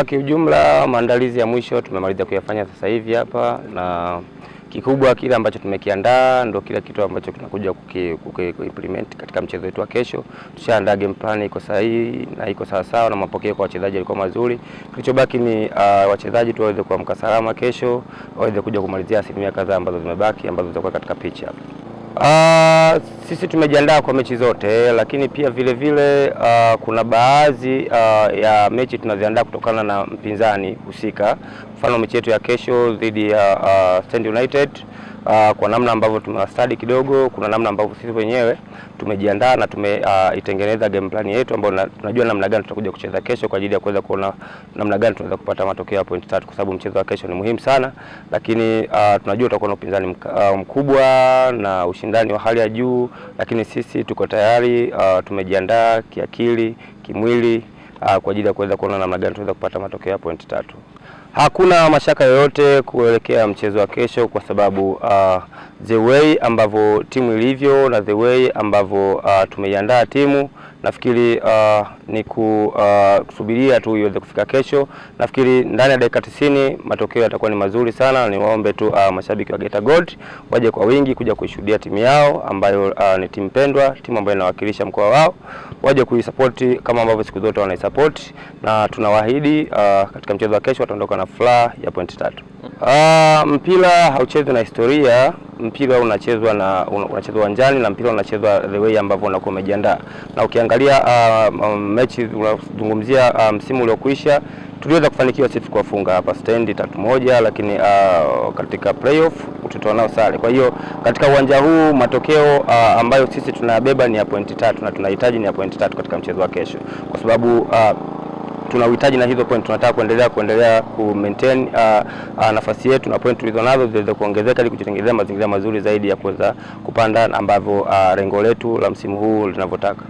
Kiujumla maandalizi ya mwisho tumemaliza kuyafanya sasa hivi hapa, na kikubwa kile ambacho tumekiandaa ndio kila kitu ambacho tunakuja kuimplement katika mchezo wetu wa kesho. Tushaandaa game plan iko sahihi na iko sawa sawa, na mapokeo kwa wachezaji yalikuwa mazuri. Kilichobaki ni wachezaji tu waweze kuamka salama kesho, waweze kuja kumalizia asilimia kadhaa ambazo zimebaki ambazo zitakuwa katika pitch hapa. Sisi tumejiandaa kwa mechi zote, lakini pia vile kuna baadhi ya mechi tunaziandaa kutokana na mpinzani husika. Mfano mechi yetu ya kesho dhidi ya Stand United, kwa namna ambavyo tumestudy kidogo, kuna namna ambavyo sisi wenyewe tumejiandaa na tumeitengeneza game plan yetu ambayo tunajua namna gani tutakuja kucheza kesho kwa ajili ya kuweza kuona namna gani tunaweza kupata matokeo ya point 3, kwa sababu mchezo wa kesho ni muhimu sana, lakini tunajua tutakuwa na upinzani mkubwa na ushindani wa hali ya juu, lakini sisi tuko tayari, tumejiandaa kiakili, kimwili kwa ajili ya kuweza kuona namna gani tunaweza kupata matokeo ya point 3. Hakuna mashaka yoyote kuelekea mchezo wa kesho, kwa sababu the way ambavyo timu ilivyo na the way ambavyo tumeiandaa timu, nafikiri ni kusubiria tu iweze kufika kesho. Nafikiri ndani ya dakika 90 matokeo yatakuwa ni mazuri sana. Niwaombe tu mashabiki wa Geita Gold waje kwa wingi kuja kuishuhudia timu yao ambayo ni timu pendwa, timu ambayo inawakilisha mkoa wao. Waje kuisupport kama ambavyo siku zote wanaisupport, na tunawaahidi katika mchezo wa kesho wataondoka na furaha ya point 3. Mpira hauchezwi na historia, mpira unachezwa uwanjani, na mpira unachezwa the way ambavyo unakuwa umejiandaa. Na ukiangalia mechi unazungumzia msimu uliokuisha, tuliweza kufanikiwa sisi kuwafunga hapa Stand 3-1, lakini katika playoff tutoa nao sare. Kwa hiyo katika uwanja huu matokeo ambayo sisi tunayabeba ni ya point 3 na tunahitaji ni ya point 3 katika mchezo wa kesho, kwa sababu tunahitaji na hizo point tunataka kuendelea ku maintain nafasi yetu, na point tulizonazo ziweze kuongezeka ili kujitengenezea mazingira mazuri zaidi ya kuweza kupanda ambavyo lengo letu la msimu huu linavyotaka.